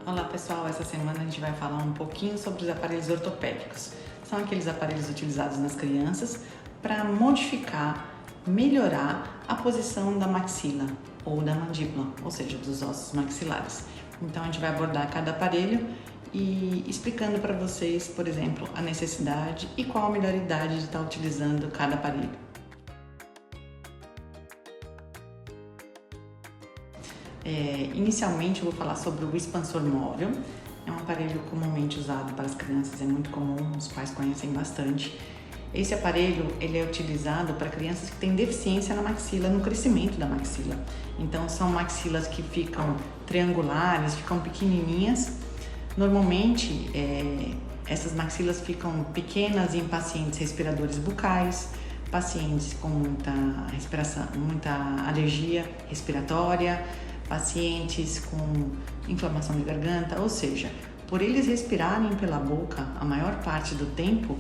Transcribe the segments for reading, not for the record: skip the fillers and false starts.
Olá pessoal, essa semana a gente vai falar um pouquinho sobre os aparelhos ortopédicos. São aqueles aparelhos utilizados nas crianças para modificar, melhorar a posição da maxila ou da mandíbula, ou seja, dos ossos maxilares. Então a gente vai abordar cada aparelho e explicando para vocês, por exemplo, a necessidade e qual a melhor idade de estar utilizando cada aparelho. Inicialmente eu vou falar sobre o expansor móvel. É um aparelho comumente usado para as crianças, é muito comum, os pais conhecem bastante. Esse aparelho ele é utilizado para crianças que têm deficiência na maxila, no crescimento da maxila. Então são maxilas que ficam triangulares, ficam pequenininhas. Normalmente essas maxilas ficam pequenas em pacientes respiradores bucais, pacientes com muita alergia respiratória, pacientes com inflamação de garganta, ou seja, por eles respirarem pela boca a maior parte do tempo,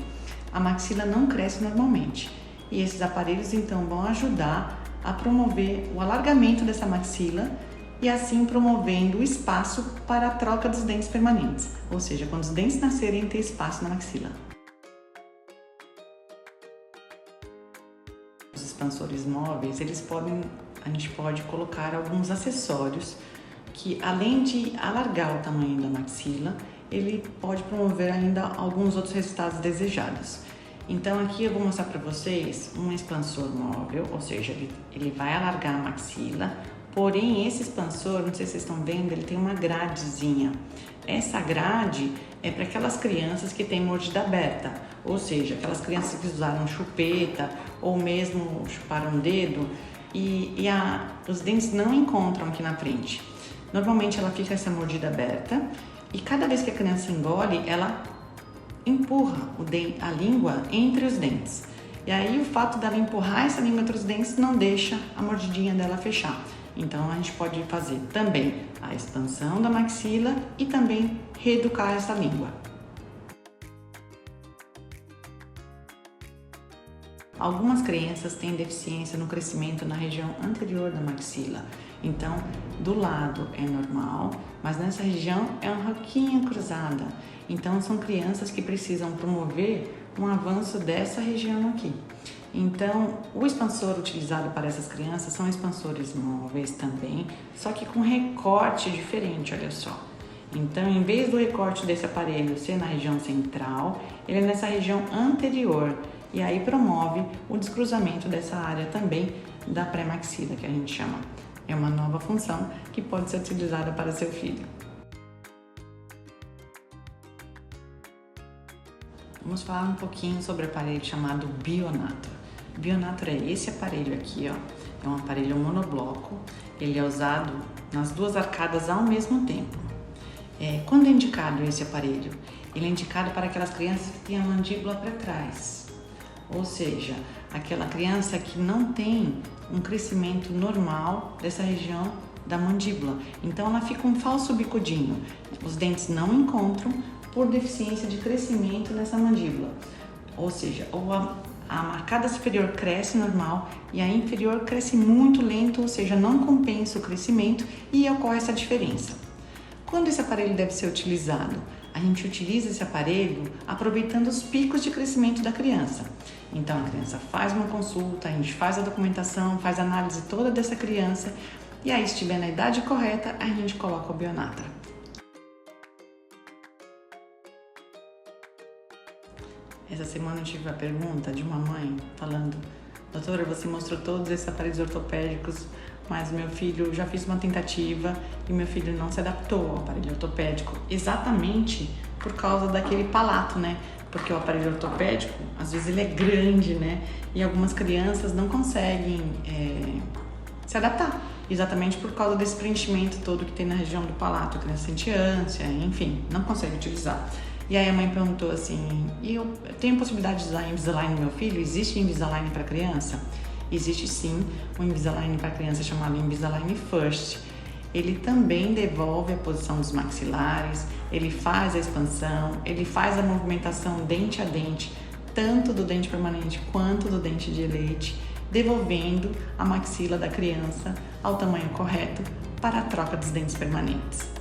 a maxila não cresce normalmente. E esses aparelhos então vão ajudar a promover o alargamento dessa maxila e assim promovendo o espaço para a troca dos dentes permanentes, ou seja, quando os dentes nascerem ter espaço na maxila. Os expansores móveis, a gente pode colocar alguns acessórios que, além de alargar o tamanho da maxila, ele pode promover ainda alguns outros resultados desejados. Então aqui eu vou mostrar para vocês um expansor móvel, ou seja, ele vai alargar a maxila, porém esse expansor, não sei se vocês estão vendo, ele tem uma gradezinha. Essa grade é para aquelas crianças que têm mordida aberta, ou seja, aquelas crianças que usaram chupeta ou mesmo chuparam o dedo e os dentes não encontram aqui na frente. Normalmente ela fica essa mordida aberta e cada vez que a criança engole, ela empurra a língua entre os dentes. E aí o fato dela empurrar essa língua entre os dentes não deixa a mordidinha dela fechar. Então a gente pode fazer também a expansão da maxila e também reeducar essa língua. Algumas crianças têm deficiência no crescimento na região anterior da maxila. Então, do lado é normal, mas nessa região é uma roquinha cruzada. Então, são crianças que precisam promover um avanço dessa região aqui. Então, o expansor utilizado para essas crianças são expansores móveis também, só que com recorte diferente, olha só. Então, em vez do recorte desse aparelho ser na região central, ele é nessa região anterior. E aí promove o descruzamento dessa área também da pré-maxila, que a gente chama. É uma nova função que pode ser utilizada para seu filho. Vamos falar um pouquinho sobre o aparelho chamado Bionator. Bionator é esse aparelho aqui, ó. É um aparelho monobloco. Ele é usado nas duas arcadas ao mesmo tempo. Quando é indicado esse aparelho? Ele é indicado para aquelas crianças que têm a mandíbula para trás. Ou seja, aquela criança que não tem um crescimento normal dessa região da mandíbula. Então ela fica um falso bicudinho. Os dentes não encontram por deficiência de crescimento nessa mandíbula. Ou seja, a arcada superior cresce normal e a inferior cresce muito lento, ou seja, não compensa o crescimento e ocorre essa diferença. Quando esse aparelho deve ser utilizado? A gente utiliza esse aparelho aproveitando os picos de crescimento da criança. Então a criança faz uma consulta, a gente faz a documentação, faz a análise toda dessa criança e aí, se estiver na idade correta, a gente coloca o Bionator. Essa semana eu tive a pergunta de uma mãe falando: doutora, você mostrou todos esses aparelhos ortopédicos, mas meu filho já fez uma tentativa e meu filho não se adaptou ao aparelho ortopédico, exatamente por causa daquele palato, né? Porque o aparelho ortopédico, às vezes ele é grande, né? E algumas crianças não conseguem se adaptar, exatamente por causa desse preenchimento todo que tem na região do palato. A criança sente ânsia, enfim, não consegue utilizar. E aí a mãe perguntou assim: e eu tenho possibilidade de usar Invisalign no meu filho? Existe Invisalign para criança? Existe sim um Invisalign para criança chamado Invisalign First. Ele também devolve a posição dos maxilares, ele faz a expansão, ele faz a movimentação dente a dente, tanto do dente permanente quanto do dente de leite, devolvendo a maxila da criança ao tamanho correto para a troca dos dentes permanentes.